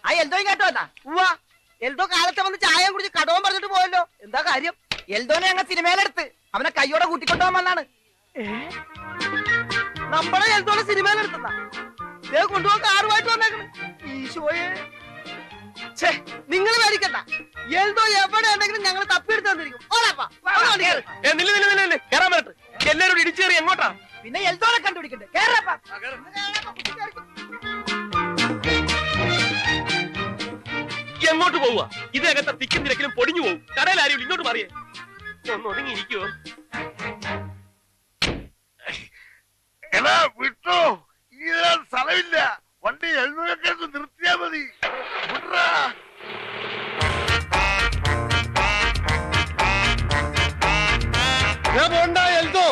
ആ എൽദോ കേട്ടോ എന്നാ ഉവാ എൽദോ കാലത്തെ വന്ന് ചായ കുടിച്ച് കടവും പറഞ്ഞിട്ട് പോയല്ലോ. എന്താ കാര്യം? എൽദോനെ ഞങ്ങൾ സിനിമയിലെടുത്ത് അവനെ കയ്യോടെ കൂട്ടിക്കൊണ്ടുപോകാൻ വന്നാണ്. നമ്മളെ എൽദോനെ സിനിമയിലെടുത്താ കൊണ്ടുപോകാൻ കാറുമായിട്ട് വന്നേക്കണ്. ഈശോയെ, നിങ്ങൾ മേടിക്കണ്ട. എൽദോ എവിടെ ഉണ്ടെങ്കിലും ഞങ്ങൾ തപ്പിയെടുത്ത് തന്നിരിക്കും. എല്ലാരും ഇടിച്ചേറി എങ്ങോട്ടാ? പിന്നെ എൽദോനെ കണ്ടുപിടിക്കണ്ടേ? കേറപ്പാ. എങ്ങോട്ട് പോവുക? ഇതേകത്തെ തിക്കും തിരക്കിലും പൊടിഞ്ഞു പോകും. കടയിൽ ആരും ഇങ്ങോട്ട് മാറിയേ. ഒന്ന് ഒതുങ്ങിയിരിക്കുവോ? എടാ വിട്ടോ, ഈ സ്ഥലമില്ല. വണ്ടി എഴുന്നൂറൊക്കെ നിർത്തിയാ മതി. പോണ്ട എൽദോ.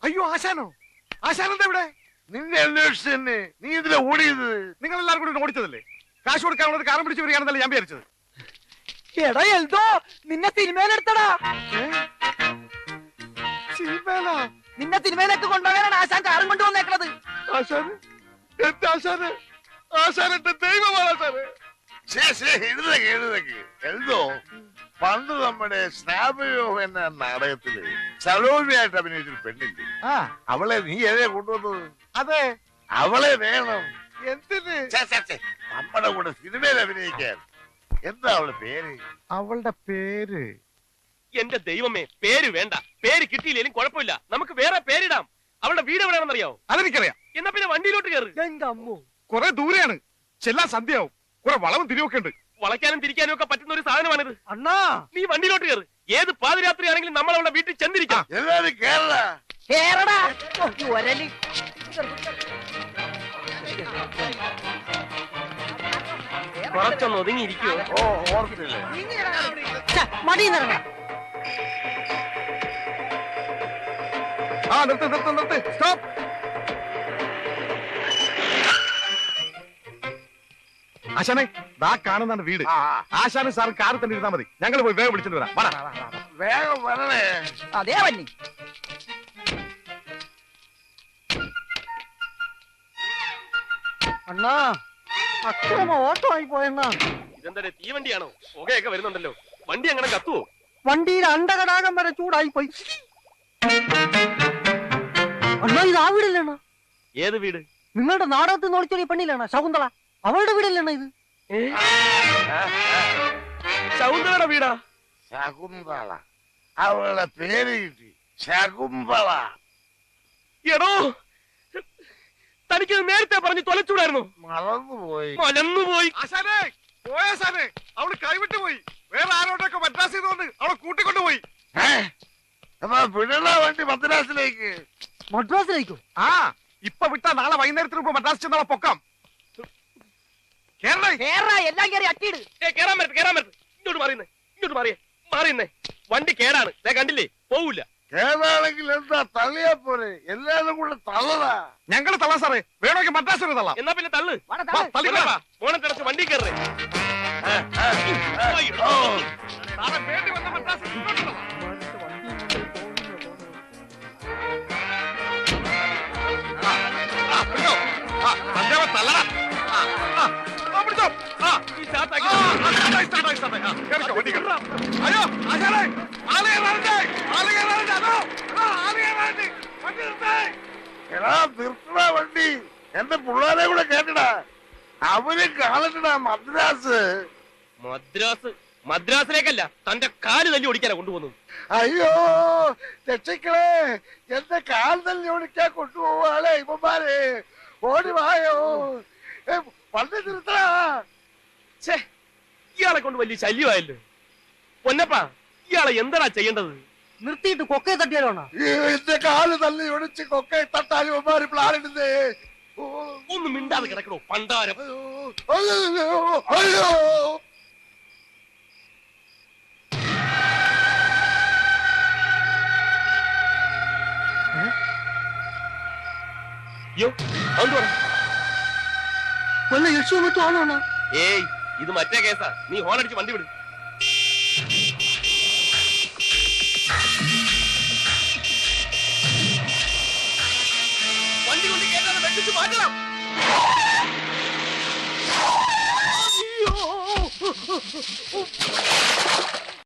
അയ്യോ ആശാനോ? ആശാനെന്താ ഇവിടെ? നിന്നെ അന്വേഷിച്ചു തന്നെ. നീ ഇതിലെ ഓടിയത്? നിങ്ങൾ എല്ലാവരും കൂടി ഓടിച്ചതല്ലേ? കാശ് കൊടുക്കാനുള്ളത് കാലം പിടിച്ച് വരികയാണെന്നല്ലേ ഞാൻ വിചാരിച്ചത്. എടാ എൽദോ, നിന്നെ സിനിമയിലെടുത്തടാ. നിന്നെ സിനിമയിലേക്ക് കൊണ്ടുപോകാനാണ് ആശാൻ കാറും കൊണ്ടുവന്നേക്കണത്. ആശാന് എന്റെ ആശാന്, ആശാൻ എന്റെ ദൈവമാണ് ആശാന്. എന്തോ പണ്ട് നമ്മുടെ സ്നാപയോ എന്ന നാടകത്തില് സലോമിയായിട്ട് അഭിനയിച്ചൊരു പെണ്ണില്ലേ, അവളെ നീ എവിടെ കൊണ്ടുവന്നത്? അതെ, അവളെ വേണം. എന്തിന്? നമ്മുടെ കൂടെ സിനിമയിൽ അഭിനയിക്കാൻ. എന്താ അവളുടെ പേര്? അവളുടെ പേര് എന്റെ ദൈവമേ, പേര് വേണ്ട. പേര് കിട്ടിയില്ലേലും കുഴപ്പമില്ല, നമുക്ക് വേറെ പേരിടാം. അവളുടെ വീട് എവിടെയാണെന്നറിയാവോ? അതെനിക്കറിയാം. എന്നാ പിന്നെ വണ്ടിയിലോട്ട് കയറി. എന്റെ അമ്മോ, കുറെ ദൂരെയാണ്, ചെല്ലാൻ സന്ധ്യയാവും. കുറെ വളവും തിരിവൊക്കെ ഉണ്ട്. വളയ്ക്കാനും തിരിക്കാനും ഒക്കെ പറ്റുന്ന ഒരു സാധനമാണിത്. അണ്ണാ നീ വണ്ടിയിലോട്ട് കയറി. ഏത് പാതിരാത്രി ആണെങ്കിലും നമ്മൾ അവളുടെ വീട്ടിൽ ചെന്നിരിക്കാം. എല്ലാവരും കേരള കേറടാ. ഒരലി കുറച്ചൊന്ന് ഒതുങ്ങിയിരിക്കുവോ? ഓർത്തില്ലേ? മടിയിറങ്ങ. നിർത്ത് നിർത്ത് നിർത്ത്, സ്റ്റോപ്പ്. ആശാനെ, ദാ കാണുന്നതാണ് വീട്. ആശാനും സാറും കാറിൽ തന്നെ ഇരുന്നാ മതി. ഞങ്ങൾ പോയി വേഗം വിളിച്ചിട്ട് വരാം. വേഗം വരണേ. അതേ വന്നി. അണ്ണാ, അക്രമ ഓട്ടോ ആയി പോയെണ്ണാ. ഇതെന്താ തീവണ്ടിയാണോ? പുകയൊക്കെ വരുന്നുണ്ടല്ലോ. വണ്ടി അങ്ങനെ കത്തുവോ? വണ്ടിയിൽ അണ്ടകടാകം വരെ ചൂടായി പോയി. അണ്ണാ, ഇത് ആ വീടല്ലേണ്ണ? ഏത് വീട്? നിങ്ങളുടെ നാടകത്തിൽ നിന്ന് ഒളിച്ചോടിയ പെണ്ണില്ലേണ്ണ ശകുന്തള? അവളുടെ വീടല്ലേണ്ണ ഇത്? ശകുന്തളയുടെ വീടാ? ശകുന്തള, അവളുടെ പേര് കിട്ടി, ശകുന്തള. എടോ, തനിക്ക് നേരത്തെ പറഞ്ഞ് തൊലച്ചൂടായിരുന്നു. മലന്നുപോയി. ആശാനെ, പോയാശാനെ, അവള് കൈവിട്ടു പോയി. വേറെ ആരോടൊക്കെ മദ്രാസ് ചെയ്തോണ്ട് അവളെ കൂട്ടിക്കൊണ്ടുപോയി. വിടണ വണ്ടി മദ്രാസിലേക്ക്. മദ്രാസിലേക്കോ? ആ, ഇപ്പൊ വിട്ടാ നാളെ വൈകുന്നേരത്തിന് മുമ്പ് മദ്രാസ് ചെന്നാളെ പൊക്കാം. എല്ലാം കയറി അട്ടിയിട്. കേറാൻ പറ്റ. ഇങ്ങോട്ട് മാറിയുന്നേ, ഇങ്ങോട്ട് മാറിയുന്നേ. വണ്ടി കേടാണ്, കണ്ടില്ലേ? പോവില്ല. കേടാണെങ്കിൽ എന്താ, തള്ളിയാ പോലെ. എല്ലാരും കൂടെ തള്ളടാ. ഞങ്ങള് തള്ളാം സാറേ. വേണമെങ്കിൽ മദ്രാസ് വരെ തള്ളാം. എന്നാ പിന്നെ തള്ളു. മോണം കിടച്ച് വണ്ടി കയറേ. വേണ്ടി വന്ന മദ്രാസ് തള്ളടാ. അയ്യോ ആശാനെ, നിർത്തടാ വണ്ടി. എന്റെ പിള്ളേരെ കൂടെ കേട്ടടാ. അവര് കാണട്ടടാ മദ്രാസ്. മദ്രാസിലേക്കല്ല തന്റെ കാല് തല്ലി ഓടിക്കാനാ കൊണ്ടുപോകുന്നത്. അയ്യോ രക്ഷിക്കളെ, എന്റെ കാൽ തല്ലി ഓടിക്കാൻ കൊണ്ടുപോവാളെ ഇവന്മാരെ. ഓടി വായോ, പള്ളി നിർത്തടാ. ഛേ, ഇയാളെ കൊണ്ട് വലിയ ശല്യമായല്ലോ. പൊന്നപ്പാ, ഇയാളെ എന്താടാ ചെയ്യേണ്ടത്? നിർത്തിയിട്ട് കൊക്കയെ തട്ടിയാലോണ. എന്റെ കാല് തല്ലി ഒടിച്ച് കൊക്കെ തട്ടാൻ ഇവന്മാര് പ്ലാൻ ഇടുന്നേ. ഒന്ന് മിണ്ടാതെ കിടക്കണോ പണ്ടാരം. അയ്യോ അയ്യോ. യോ, അതെന്ത് പറ? കൊല്ല യക്ഷു മറ്റു ആണോണ. ഏയ്, ഇത് മറ്റേ കേസാ. നീ ഹോണടിച്ച് വണ്ടി വിട്. വണ്ടി കൊണ്ട് കേട്ടാണ് വെട്ടിച്ച് മാറ്റണം. അയ്യോ